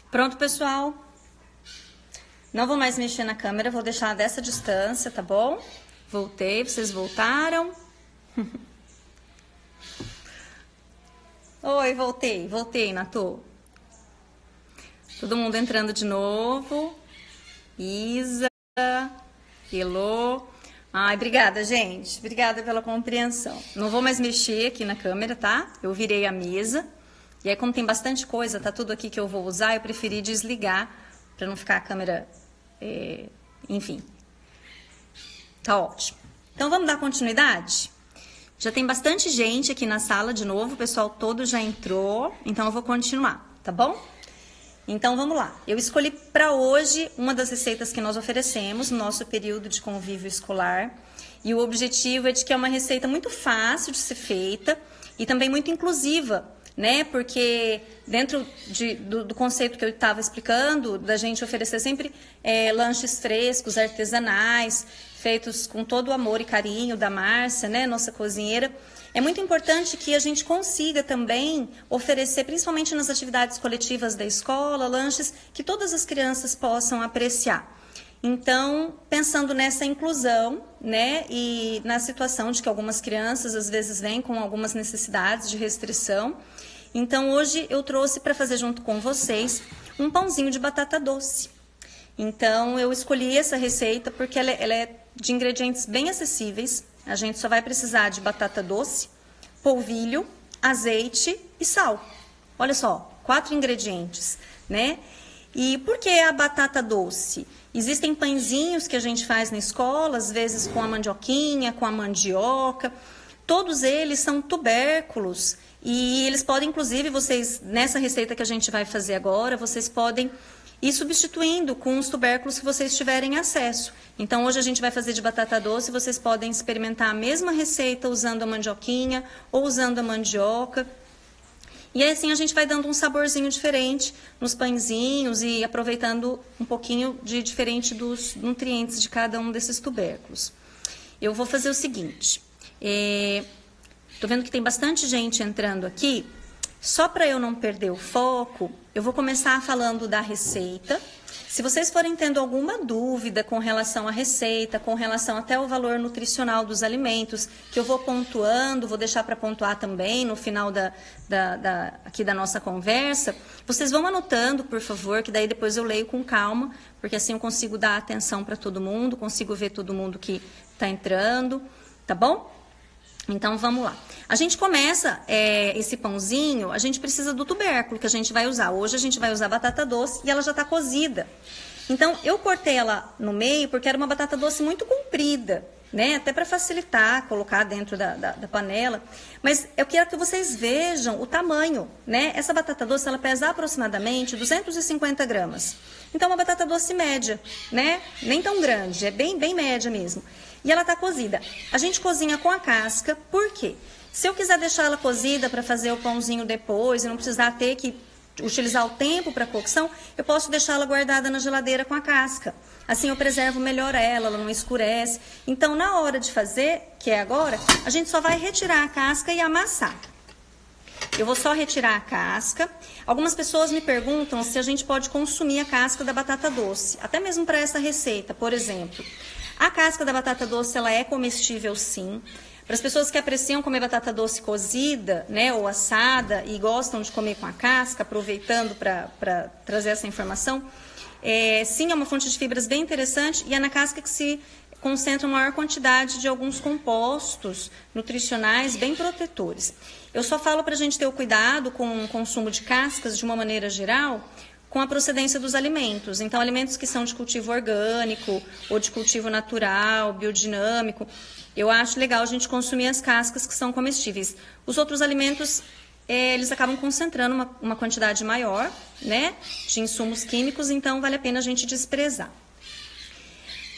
Pronto, pessoal? Não vou mais mexer na câmera, vou deixar dessa distância, tá bom? Voltei, vocês voltaram? Oi, voltei, Natô. Todo mundo entrando de novo. Isa, Elô. Ai, obrigada, gente. Obrigada pela compreensão. Não vou mais mexer aqui na câmera, tá? Eu virei a mesa. E aí, como tem bastante coisa, tá tudo aqui que eu vou usar, eu preferi desligar para não ficar a câmera... enfim. Tá ótimo. Então, vamos dar continuidade? Já tem bastante gente aqui na sala de novo, o pessoal todo já entrou, então eu vou continuar, tá bom? Então, vamos lá. Eu escolhi para hoje uma das receitas que nós oferecemos no nosso período de convívio escolar. E o objetivo é de que é uma receita muito fácil de ser feita e também muito inclusiva, né? Porque dentro do conceito que eu estava explicando, da gente oferecer sempre lanches frescos, artesanais, feitos com todo o amor e carinho da Márcia, né? Nossa cozinheira. É muito importante que a gente consiga também oferecer, principalmente nas atividades coletivas da escola, lanches que todas as crianças possam apreciar. Então, pensando nessa inclusão, né, e na situação de que algumas crianças às vezes vêm com algumas necessidades de restrição, então hoje eu trouxe para fazer junto com vocês um pãozinho de batata doce. Então, eu escolhi essa receita porque ela é de ingredientes bem acessíveis. A gente só vai precisar de batata doce, polvilho, azeite e sal. Olha só, 4 ingredientes, né? E por que a batata doce? Existem pãezinhos que a gente faz na escola, às vezes com a mandioquinha, com a mandioca. Todos eles são tubérculos e eles podem, inclusive, vocês, nessa receita que a gente vai fazer agora, vocês podem ir substituindo com os tubérculos que vocês tiverem acesso. Então, hoje a gente vai fazer de batata doce, vocês podem experimentar a mesma receita usando a mandioquinha ou usando a mandioca. E aí, assim, a gente vai dando um saborzinho diferente nos pãezinhos e aproveitando um pouquinho de diferente dos nutrientes de cada um desses tubérculos. Eu vou fazer o seguinte, tô vendo que tem bastante gente entrando aqui. Só para eu não perder o foco, eu vou começar falando da receita. Se vocês forem tendo alguma dúvida com relação à receita, com relação até ao valor nutricional dos alimentos, que eu vou pontuando, vou deixar para pontuar também no final aqui da nossa conversa, vocês vão anotando, por favor, que daí depois eu leio com calma, porque assim eu consigo dar atenção para todo mundo, consigo ver todo mundo que está entrando, tá bom? Então, vamos lá. A gente começa esse pãozinho, a gente precisa do tubérculo que a gente vai usar. Hoje a gente vai usar batata doce e ela já está cozida. Então, eu cortei ela no meio porque era uma batata doce muito comprida, né? Até para facilitar, colocar dentro da panela. Mas eu quero que vocês vejam o tamanho, né? Essa batata doce, ela pesa aproximadamente 250 gramas. Então, uma batata doce média, né? Nem tão grande, é bem média mesmo. E ela está cozida. A gente cozinha com a casca, por quê? Se eu quiser deixar ela cozida para fazer o pãozinho depois e não precisar ter que utilizar o tempo para cocção, eu posso deixá-la guardada na geladeira com a casca. Assim eu preservo melhor ela não escurece. Então, na hora de fazer, que é agora, a gente só vai retirar a casca e amassar. Eu vou só retirar a casca. Algumas pessoas me perguntam se a gente pode consumir a casca da batata doce, até mesmo para essa receita, por exemplo. A casca da batata doce, ela é comestível sim. Para as pessoas que apreciam comer batata doce cozida, né, ou assada e gostam de comer com a casca, aproveitando para trazer essa informação, sim, é uma fonte de fibras bem interessante e é na casca que se concentra a maior quantidade de alguns compostos nutricionais bem protetores. Eu só falo para a gente ter o cuidado com o consumo de cascas de uma maneira geral, com a procedência dos alimentos. Então, alimentos que são de cultivo orgânico ou de cultivo natural, biodinâmico, eu acho legal a gente consumir as cascas que são comestíveis. Os outros alimentos, eles acabam concentrando uma quantidade maior, né, de insumos químicos, então vale a pena a gente desprezar.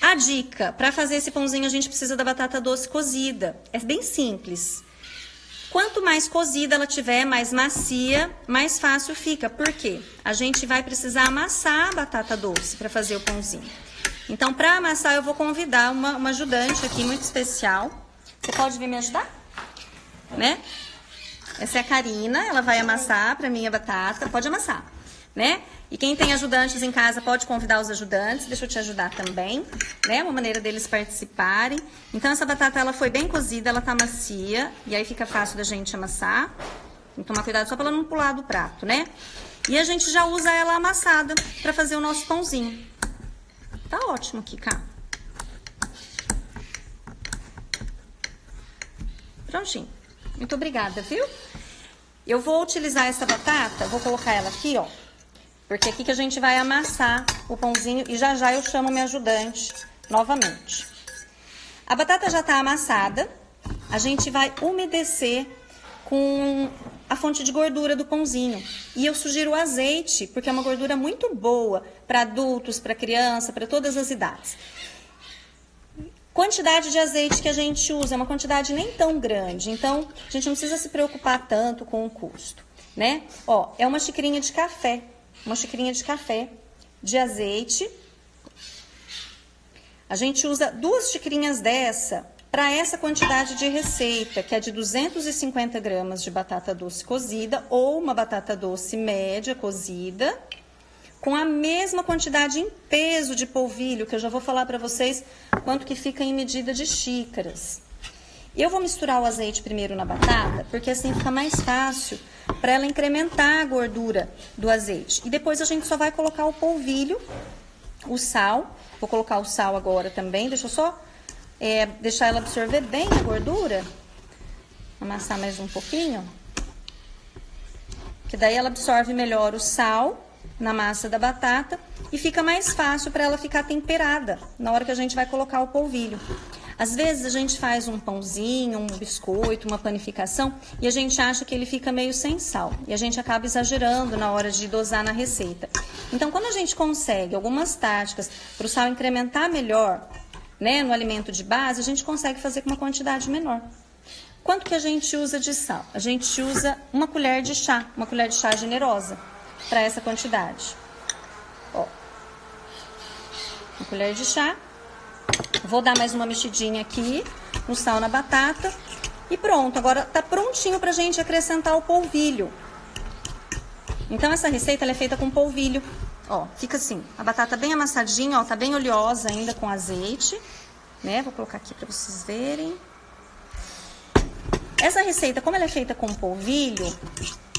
A dica, para fazer esse pãozinho a gente precisa da batata doce cozida. É bem simples. Quanto mais cozida ela tiver, mais macia, mais fácil fica. Por quê? A gente vai precisar amassar a batata doce para fazer o pãozinho. Então, para amassar, eu vou convidar uma ajudante aqui muito especial. Você pode vir me ajudar? Né? Essa é a Karina, ela vai amassar pra mim a batata. Pode amassar, né? E quem tem ajudantes em casa pode convidar os ajudantes. Deixa eu te ajudar também, né? Uma maneira deles participarem. Então, essa batata, ela foi bem cozida, ela tá macia. E aí fica fácil da gente amassar. Tem que tomar cuidado só pra ela não pular do prato, né? E a gente já usa ela amassada pra fazer o nosso pãozinho. Tá ótimo aqui, cá. Prontinho. Muito obrigada, viu? Eu vou utilizar essa batata, vou colocar ela aqui, ó. Porque é aqui que a gente vai amassar o pãozinho e já já eu chamo minha ajudante novamente. A batata já tá amassada, a gente vai umedecer com a fonte de gordura do pãozinho. E eu sugiro o azeite, porque é uma gordura muito boa para adultos, para criança, para todas as idades. Quantidade de azeite que a gente usa é uma quantidade nem tão grande, então a gente não precisa se preocupar tanto com o custo, né? Ó, é uma xicrinha de café de azeite. A gente usa 2 xicrinhas dessa para essa quantidade de receita, que é de 250 gramas de batata doce cozida ou uma batata doce média cozida, com a mesma quantidade em peso de polvilho, que eu já vou falar para vocês quanto que fica em medida de xícaras. Eu vou misturar o azeite primeiro na batata, porque assim fica mais fácil para ela incrementar a gordura do azeite. E depois a gente só vai colocar o polvilho, o sal. Vou colocar o sal agora também, deixa eu só deixar ela absorver bem a gordura. Amassar mais um pouquinho, que daí ela absorve melhor o sal na massa da batata e fica mais fácil para ela ficar temperada na hora que a gente vai colocar o polvilho. Às vezes a gente faz um pãozinho, um biscoito, uma panificação e a gente acha que ele fica meio sem sal e a gente acaba exagerando na hora de dosar na receita. Então, quando a gente consegue algumas táticas para o sal incrementar melhor, né, no alimento de base, a gente consegue fazer com uma quantidade menor. Quanto que a gente usa de sal? A gente usa uma colher de chá generosa para essa quantidade. Ó, uma colher de chá. Vou dar mais uma mexidinha aqui no sal na batata e pronto. Agora tá prontinho pra gente acrescentar o polvilho. Então essa receita ela é feita com polvilho. Ó, fica assim, a batata bem amassadinha, ó, tá bem oleosa ainda com azeite, né? Vou colocar aqui pra vocês verem. Essa receita, como ela é feita com polvilho,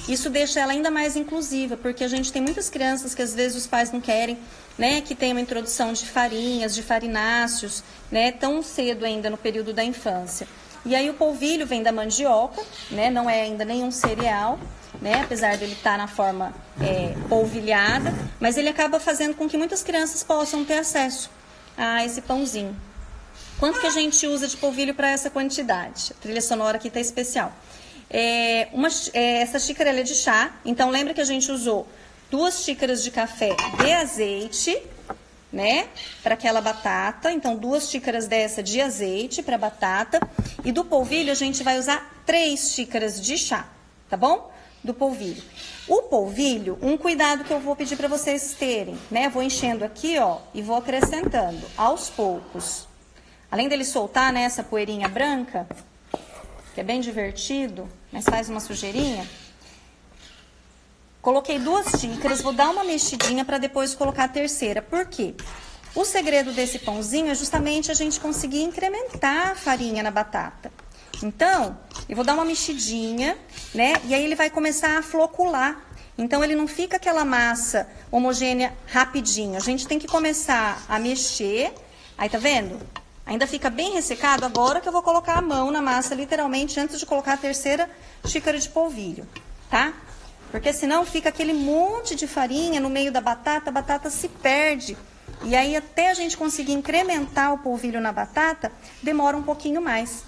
isso deixa ela ainda mais inclusiva, porque a gente tem muitas crianças que às vezes os pais não querem, né, que tenha uma introdução de farinhas, de farináceos, né, tão cedo ainda no período da infância. E aí o polvilho vem da mandioca, né, não é ainda nenhum cereal, né, apesar dele estar na forma polvilhada, mas ele acaba fazendo com que muitas crianças possam ter acesso a esse pãozinho. Quanto que a gente usa de polvilho para essa quantidade? A trilha sonora aqui está especial. Essa xícara ela é de chá, então lembra que a gente usou 2 xícaras de café de azeite, né, para aquela batata. Então 2 xícaras dessa de azeite para batata e do polvilho a gente vai usar 3 xícaras de chá, tá bom? Do polvilho. O polvilho, um cuidado que eu vou pedir para vocês terem, né? Vou enchendo aqui, ó, e vou acrescentando aos poucos. Além dele soltar, né, essa poeirinha branca, que é bem divertido, mas faz uma sujeirinha. Coloquei 2 xícaras, vou dar uma mexidinha para depois colocar a terceira. Por quê? O segredo desse pãozinho é justamente a gente conseguir incrementar a farinha na batata. Então, eu vou dar uma mexidinha, né? E aí ele vai começar a flocular. Então, ele não fica aquela massa homogênea rapidinho. A gente tem que começar a mexer. Aí, tá vendo? Ainda fica bem ressecado agora que eu vou colocar a mão na massa, literalmente, antes de colocar a terceira xícara de polvilho, tá? Porque senão fica aquele monte de farinha no meio da batata, a batata se perde. E aí, até a gente conseguir incrementar o polvilho na batata, demora um pouquinho mais.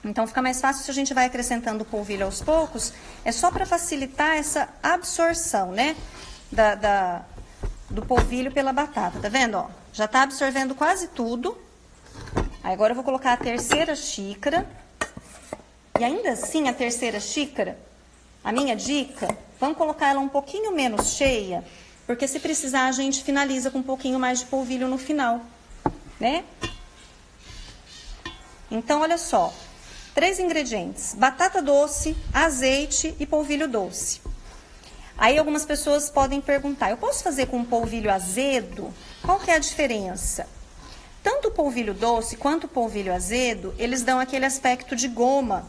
Então, fica mais fácil se a gente vai acrescentando o polvilho aos poucos. É só para facilitar essa absorção, né? Do polvilho pela batata. Tá vendo, ó? Já tá absorvendo quase tudo. Aí, agora eu vou colocar a terceira xícara. E ainda assim, a terceira xícara, a minha dica, vamos colocar ela um pouquinho menos cheia, porque se precisar a gente finaliza com um pouquinho mais de polvilho no final, né? Então, olha só, 3 ingredientes: batata doce, azeite e polvilho doce. Aí algumas pessoas podem perguntar, eu posso fazer com polvilho azedo? Qual que é a diferença? Tanto o polvilho doce quanto o polvilho azedo, eles dão aquele aspecto de goma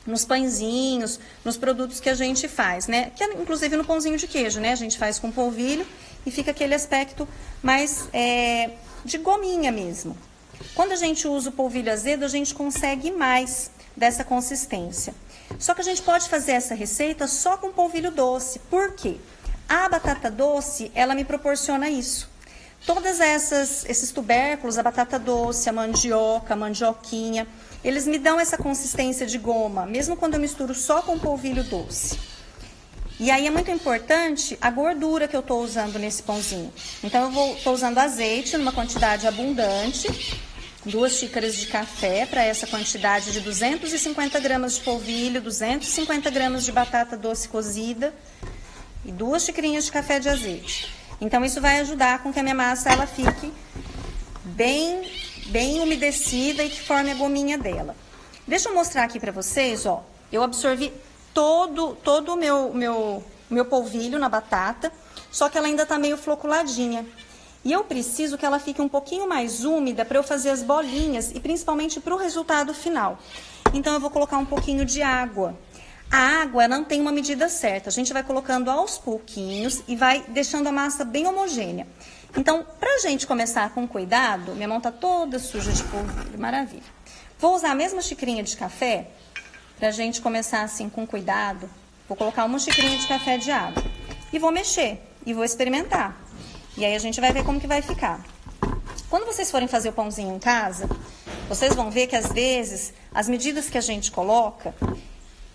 nos pãezinhos, nos produtos que a gente faz, né? Que, inclusive no pãozinho de queijo, né? A gente faz com polvilho e fica aquele aspecto mais de gominha mesmo. Quando a gente usa o polvilho azedo, a gente consegue mais dessa consistência. Só que a gente pode fazer essa receita só com polvilho doce. Por quê? A batata doce, ela me proporciona isso. Todas esses tubérculos, a batata doce, a mandioca, a mandioquinha, eles me dão essa consistência de goma, mesmo quando eu misturo só com polvilho doce. E aí é muito importante a gordura que eu estou usando nesse pãozinho. Então eu estou usando azeite numa quantidade abundante, 2 xícaras de café para essa quantidade de 250 gramas de polvilho, 250 gramas de batata doce cozida e 2 xicrinhas de café de azeite. Então isso vai ajudar com que a minha massa ela fique bem umedecida e que forme a gominha dela. Deixa eu mostrar aqui para vocês, ó. Eu absorvi todo o meu polvilho na batata, só que ela ainda tá meio floculadinha. E eu preciso que ela fique um pouquinho mais úmida para eu fazer as bolinhas e principalmente para o resultado final. Então eu vou colocar um pouquinho de água. A água não tem uma medida certa, a gente vai colocando aos pouquinhos e vai deixando a massa bem homogênea. Então, pra gente começar com cuidado, minha mão tá toda suja de polvilho, maravilha. Vou usar a mesma xicrinha de café, pra gente começar assim com cuidado. Vou colocar uma xicrinha de café de água e vou mexer e vou experimentar. E aí a gente vai ver como que vai ficar. Quando vocês forem fazer o pãozinho em casa, vocês vão ver que às vezes as medidas que a gente coloca,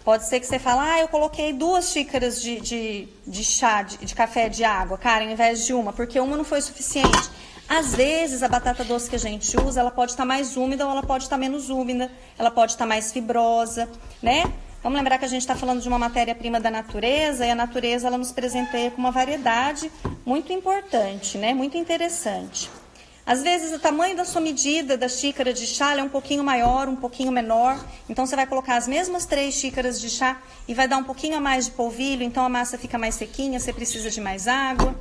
pode ser que você fale, eu coloquei 2 xícaras de chá, de café de água, Karen, ao invés de uma, porque uma não foi suficiente. Às vezes, a batata doce que a gente usa, ela pode estar mais úmida ou ela pode estar menos úmida, ela pode estar mais fibrosa, né? Vamos lembrar que a gente está falando de uma matéria-prima da natureza, e a natureza, ela nos presenteia com uma variedade muito importante, né? Muito interessante. Às vezes, o tamanho da sua medida da xícara de chá é um pouquinho maior, um pouquinho menor. Então, você vai colocar as mesmas 3 xícaras de chá e vai dar um pouquinho a mais de polvilho. Então, a massa fica mais sequinha, você precisa de mais água.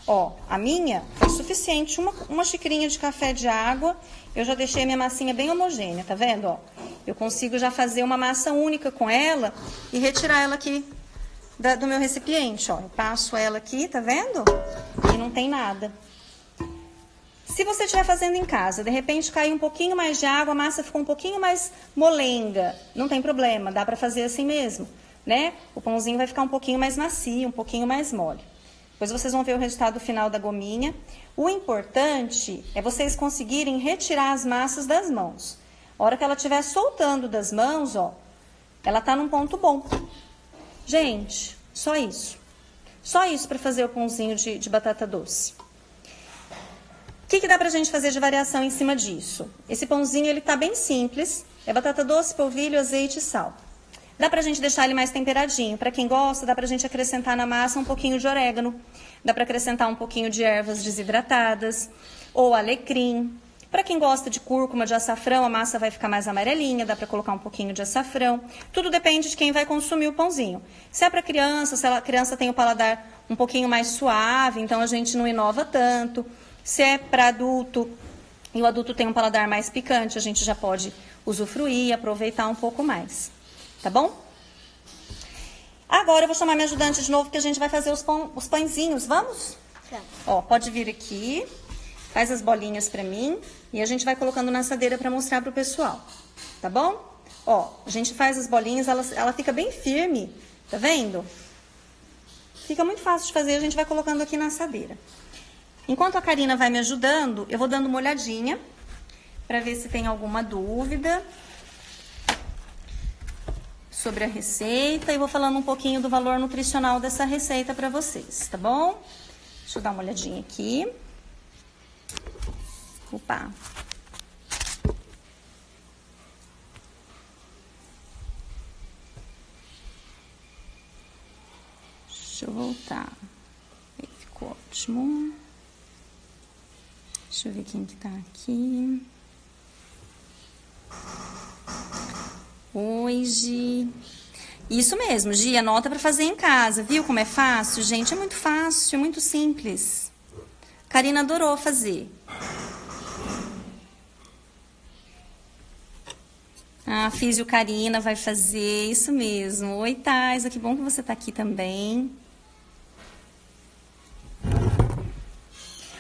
Ó, a minha foi suficiente, uma xicrinha de café de água. Eu já deixei minha massinha bem homogênea, tá vendo? Ó, eu consigo já fazer uma massa única com ela e retirar ela aqui do meu recipiente. Ó, eu passo ela aqui, tá vendo? E não tem nada. Se você estiver fazendo em casa, de repente caiu um pouquinho mais de água, a massa ficou um pouquinho mais molenga, não tem problema, dá para fazer assim mesmo, né? O pãozinho vai ficar um pouquinho mais macio, um pouquinho mais mole. Depois vocês vão ver o resultado final da gominha. O importante é vocês conseguirem retirar as massas das mãos. A hora que ela estiver soltando das mãos, ó, ela tá num ponto bom. Gente, só isso. Só isso para fazer o pãozinho de batata doce. O que dá pra gente fazer de variação em cima disso? Esse pãozinho, ele tá bem simples. É batata doce, polvilho, azeite e sal. Dá pra gente deixar ele mais temperadinho. Pra quem gosta, dá pra gente acrescentar na massa um pouquinho de orégano. Dá pra acrescentar um pouquinho de ervas desidratadas. Ou alecrim. Pra quem gosta de cúrcuma, de açafrão, a massa vai ficar mais amarelinha. Dá pra colocar um pouquinho de açafrão. Tudo depende de quem vai consumir o pãozinho. Se é pra criança, se a criança tem o paladar um pouquinho mais suave, então a gente não inova tanto. Se é para adulto e o adulto tem um paladar mais picante, a gente já pode usufruir e aproveitar um pouco mais. Tá bom? Agora eu vou chamar minha ajudante de novo, porque a gente vai fazer os pãezinhos. Vamos? Tá. Ó, pode vir aqui, faz as bolinhas pra mim e a gente vai colocando na assadeira pra mostrar pro pessoal. Tá bom? Ó, a gente faz as bolinhas, ela fica bem firme, tá vendo? Fica muito fácil de fazer, a gente vai colocando aqui na assadeira. Enquanto a Karina vai me ajudando, eu vou dando uma olhadinha para ver se tem alguma dúvida sobre a receita e vou falando um pouquinho do valor nutricional dessa receita para vocês, tá bom? Deixa eu dar uma olhadinha aqui. Opa! Deixa eu voltar. Aí, ficou ótimo. Deixa eu ver quem que tá aqui. Oi, Gi. Isso mesmo, Gi, anota para fazer em casa. Viu como é fácil? Gente, é muito fácil, é muito simples. Karina adorou fazer. A Físio Karina vai fazer, isso mesmo. Oi, Taisa, que bom que você tá aqui também.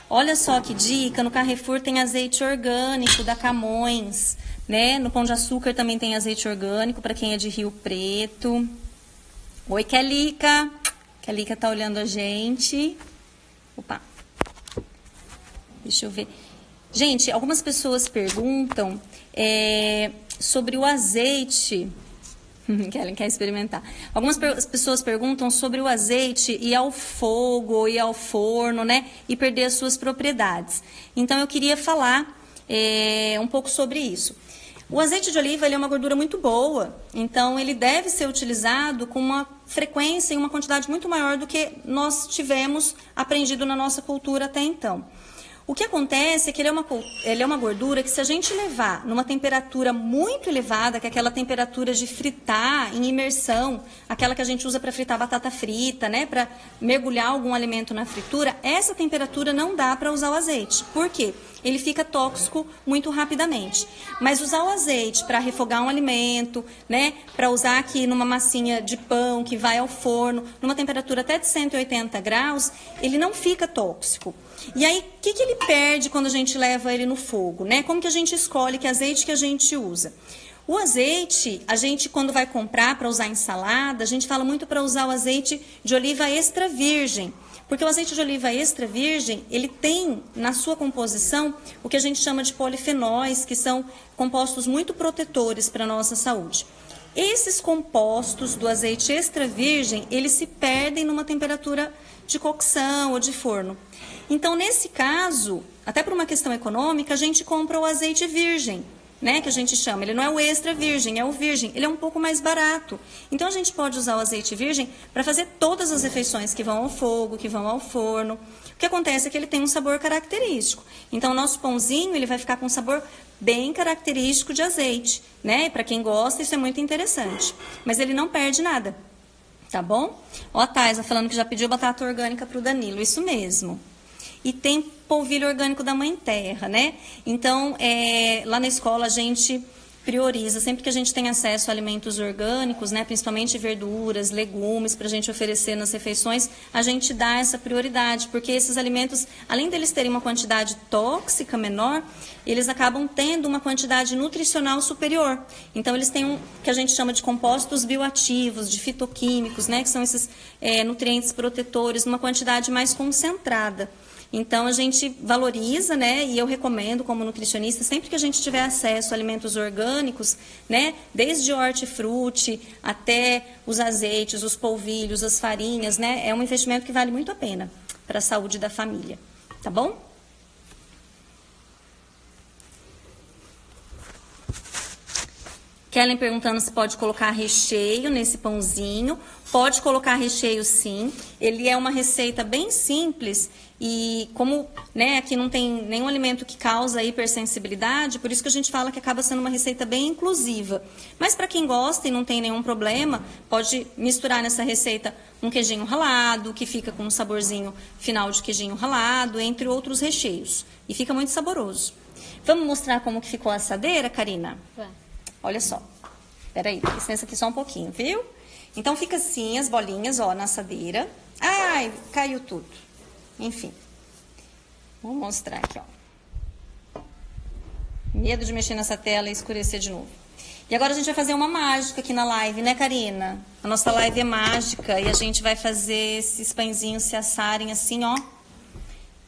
Olha só que dica, no Carrefour tem azeite orgânico da Camões, né? No Pão de Açúcar também tem azeite orgânico para quem é de Rio Preto. Oi, Kelica. Kelica tá olhando a gente. Opa. Deixa eu ver. Gente, algumas pessoas perguntam sobre o azeite. Kellen quer experimentar. Algumas pessoas perguntam sobre o azeite ir ao fogo, ir ao forno, né? E perder as suas propriedades. Então, eu queria falar um pouco sobre isso. O azeite de oliva ele é uma gordura muito boa, então ele deve ser utilizado com uma frequência e uma quantidade muito maior do que nós tivemos aprendido na nossa cultura até então. O que acontece é que ele é uma gordura que, se a gente levar numa temperatura muito elevada, que é aquela temperatura de fritar em imersão, aquela que a gente usa para fritar batata frita, né, para mergulhar algum alimento na fritura, essa temperatura não dá para usar o azeite. Por quê? Ele fica tóxico muito rapidamente. Mas usar o azeite para refogar um alimento, né, para usar aqui numa massinha de pão que vai ao forno, numa temperatura até de 180 graus, ele não fica tóxico. E aí, o que ele perde quando a gente leva ele no fogo, né? Como que a gente escolhe que azeite que a gente usa? O azeite, a gente quando vai comprar para usar em salada, a gente fala muito para usar o azeite de oliva extra virgem. Porque o azeite de oliva extra virgem, ele tem na sua composição o que a gente chama de polifenóis, que são compostos muito protetores para a nossa saúde. Esses compostos do azeite extra virgem, eles se perdem numa temperatura de cocção ou de forno. Então, nesse caso, até por uma questão econômica, a gente compra o azeite virgem, né, que a gente chama. Ele não é o extra virgem, é o virgem. Ele é um pouco mais barato. Então, a gente pode usar o azeite virgem para fazer todas as refeições que vão ao fogo, que vão ao forno. O que acontece é que ele tem um sabor característico. Então, o nosso pãozinho, ele vai ficar com um sabor bem característico de azeite, né? Para quem gosta, isso é muito interessante. Mas ele não perde nada, tá bom? Ó, a Taisa falando que já pediu batata orgânica para o Danilo. Isso mesmo. E tem polvilho orgânico da Mãe Terra, né? Então, lá na escola a gente prioriza, sempre que a gente tem acesso a alimentos orgânicos, né, principalmente verduras, legumes, para a gente oferecer nas refeições, a gente dá essa prioridade, porque esses alimentos, além deles terem uma quantidade tóxica menor, eles acabam tendo uma quantidade nutricional superior. Então, eles têm que a gente chama de compostos bioativos, de fitoquímicos, né, que são esses nutrientes protetores, numa quantidade mais concentrada. Então, a gente valoriza, né, e eu recomendo como nutricionista, sempre que a gente tiver acesso a alimentos orgânicos, né, desde hortifruti até os azeites, os polvilhos, as farinhas, né, é um investimento que vale muito a pena para a saúde da família, tá bom? Kellen perguntando se pode colocar recheio nesse pãozinho. Pode colocar recheio, sim. Ele é uma receita bem simples e como, né, aqui não tem nenhum alimento que causa hipersensibilidade, por isso que a gente fala que acaba sendo uma receita bem inclusiva. Mas para quem gosta e não tem nenhum problema, pode misturar nessa receita um queijinho ralado, que fica com um saborzinho final de queijinho ralado, entre outros recheios. E fica muito saboroso. Vamos mostrar como que ficou a assadeira, Karina? Vai. Olha só. Peraí, licença aqui só um pouquinho, viu? Então, fica assim, as bolinhas, ó, na assadeira. Ai, caiu tudo. Enfim. Vou mostrar aqui, ó. Medo de mexer nessa tela e escurecer de novo. E agora a gente vai fazer uma mágica aqui na live, né, Karina? A nossa live é mágica e a gente vai fazer esses pãezinhos se assarem assim, ó,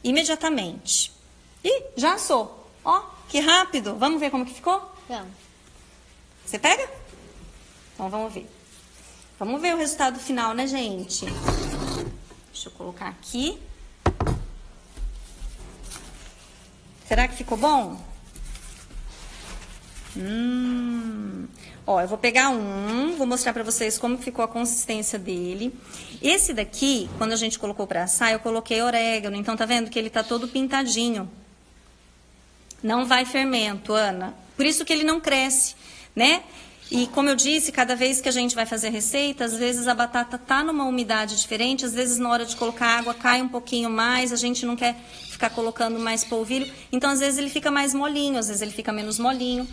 imediatamente. Ih, já assou. Ó, que rápido. Vamos ver como que ficou? Vamos. Você pega? Então, vamos ver. Vamos ver o resultado final, né, gente? Deixa eu colocar aqui. Será que ficou bom? Ó, eu vou pegar vou mostrar pra vocês como ficou a consistência dele. Esse daqui, quando a gente colocou pra assar, eu coloquei orégano. Então, tá vendo que ele tá todo pintadinho. Não vai fermento, Ana. Por isso que ele não cresce, né? E como eu disse, cada vez que a gente vai fazer a receita, às vezes a batata tá numa umidade diferente, às vezes na hora de colocar água cai um pouquinho mais, a gente não quer ficar colocando mais polvilho, então às vezes ele fica mais molinho, às vezes ele fica menos molinho.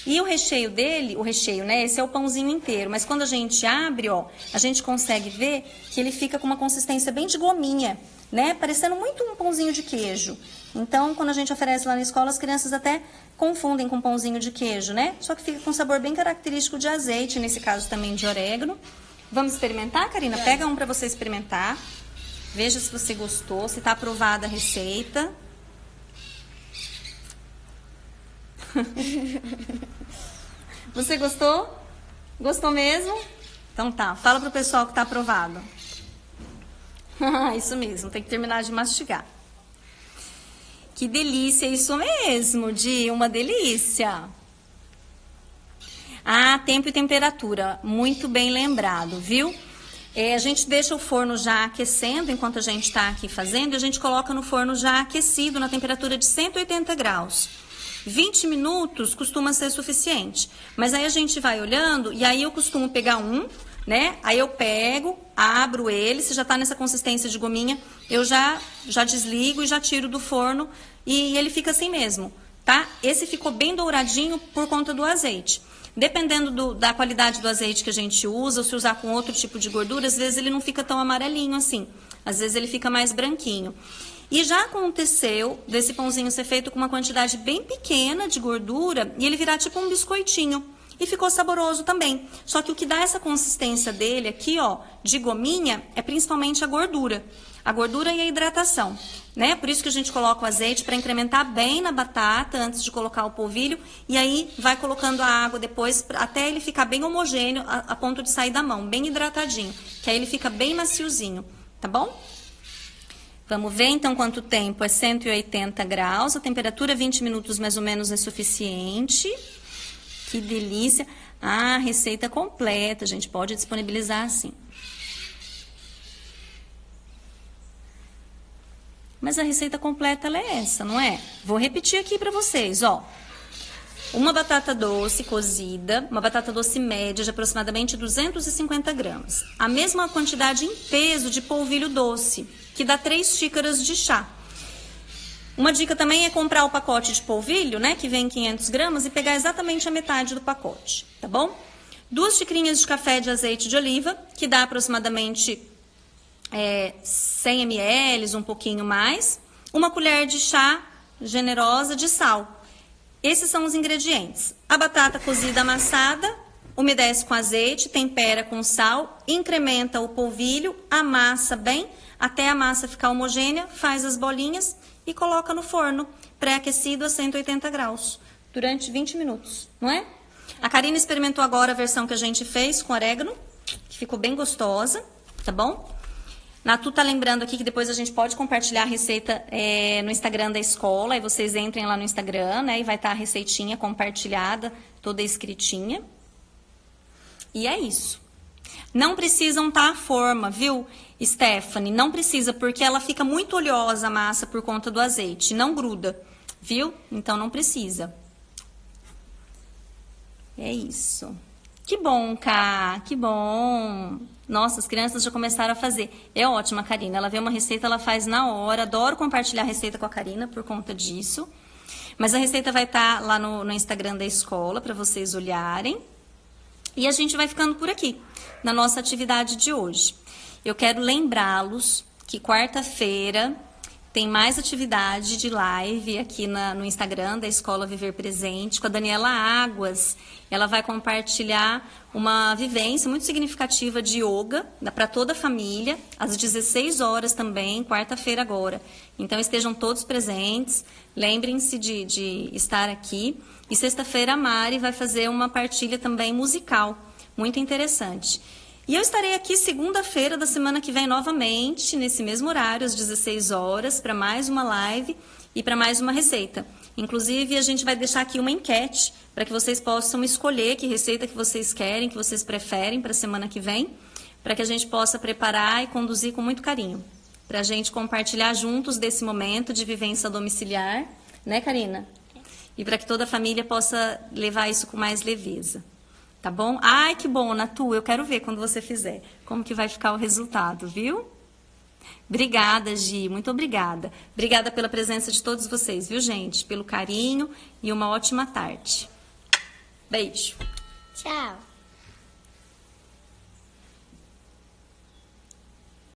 E o recheio dele, né, esse é o pãozinho inteiro, mas quando a gente abre, ó, a gente consegue ver que ele fica com uma consistência bem de gominha, né, parecendo muito um pãozinho de queijo. Então, quando a gente oferece lá na escola, as crianças até confundem com pãozinho de queijo, né? Só que fica com um sabor bem característico de azeite, nesse caso também de orégano. Vamos experimentar, Karina? Pega um para você experimentar. Veja se você gostou, se tá aprovada a receita. Você gostou? Gostou mesmo? Então tá, fala pro pessoal que tá aprovado. Isso mesmo, tem que terminar de mastigar. Que delícia, isso mesmo, Di, uma delícia. Ah, tempo e temperatura, muito bem lembrado, viu? A gente deixa o forno já aquecendo enquanto a gente está aqui fazendo, e a gente coloca no forno já aquecido na temperatura de 180 graus. 20 minutos costuma ser suficiente, mas aí a gente vai olhando e aí eu costumo pegar um, né? Aí eu pego, abro ele, se já tá nessa consistência de gominha, eu já desligo e já tiro do forno e ele fica assim mesmo, tá? Esse ficou bem douradinho por conta do azeite. Dependendo da qualidade do azeite que a gente usa, ou se usar com outro tipo de gordura, às vezes ele não fica tão amarelinho assim. Às vezes ele fica mais branquinho. E já aconteceu desse pãozinho ser feito com uma quantidade bem pequena de gordura e ele virar tipo um biscoitinho. E ficou saboroso também. Só que o que dá essa consistência dele aqui, ó, de gominha, é principalmente a gordura. A gordura e a hidratação, né? Por isso que a gente coloca o azeite para incrementar bem na batata antes de colocar o polvilho. E aí vai colocando a água depois até ele ficar bem homogêneo a ponto de sair da mão, bem hidratadinho. Que aí ele fica bem maciozinho, tá bom? Vamos ver então quanto tempo. É 180 graus, a temperatura 20 minutos mais ou menos é suficiente. Que delícia! Ah, receita completa, a gente pode disponibilizar assim. Mas a receita completa ela é essa, não é? Vou repetir aqui para vocês, ó. Uma batata doce cozida, uma batata doce média de aproximadamente 250 gramas. A mesma quantidade em peso de polvilho doce, que dá 3 xícaras de chá. Uma dica também é comprar o pacote de polvilho, né, que vem 500 gramas, e pegar exatamente a metade do pacote, tá bom? 2 xicrinhas de café de azeite de oliva, que dá aproximadamente 100 ml, um pouquinho mais. Uma colher de chá generosa de sal. Esses são os ingredientes. A batata cozida amassada, umedece com azeite, tempera com sal, incrementa o polvilho, amassa bem, até a massa ficar homogênea, faz as bolinhas e coloca no forno, pré-aquecido a 180 graus, durante 20 minutos, não é? A Karina experimentou agora a versão que a gente fez com orégano, que ficou bem gostosa, tá bom? Natu tá lembrando aqui que depois a gente pode compartilhar a receita no Instagram da escola, aí vocês entrem lá no Instagram, né, e vai estar a receitinha compartilhada, toda escritinha. E é isso. Não precisam estar a forma, viu, Stephanie? Não precisa, porque ela fica muito oleosa a massa por conta do azeite, não gruda, viu? Então não precisa. É isso. Que bom, Ká, que bom. Nossa, as crianças já começaram a fazer. É ótima, Karina. Ela vê uma receita, ela faz na hora. Adoro compartilhar a receita com a Karina por conta disso. Mas a receita vai estar lá no Instagram da escola para vocês olharem. E a gente vai ficando por aqui, na nossa atividade de hoje. Eu quero lembrá-los que quarta-feira tem mais atividade de live aqui no Instagram da Escola Viver Presente com a Daniela Águas. Ela vai compartilhar uma vivência muito significativa de yoga para toda a família, às 16 horas também, quarta-feira agora. Então estejam todos presentes, lembrem-se de estar aqui. E sexta-feira a Mari vai fazer uma partilha também musical, muito interessante. E eu estarei aqui segunda-feira da semana que vem novamente, nesse mesmo horário, às 16 horas, para mais uma live e para mais uma receita. Inclusive, a gente vai deixar aqui uma enquete para que vocês possam escolher que receita que vocês querem, que vocês preferem para a semana que vem, para que a gente possa preparar e conduzir com muito carinho, para a gente compartilhar juntos desse momento de vivência domiciliar, né, Karina? E para que toda a família possa levar isso com mais leveza. Tá bom? Ai, que bom, Natu. Eu quero ver quando você fizer. Como que vai ficar o resultado, viu? Obrigada, Gi. Muito obrigada. Obrigada pela presença de todos vocês, viu, gente? Pelo carinho e uma ótima tarde. Beijo. Tchau.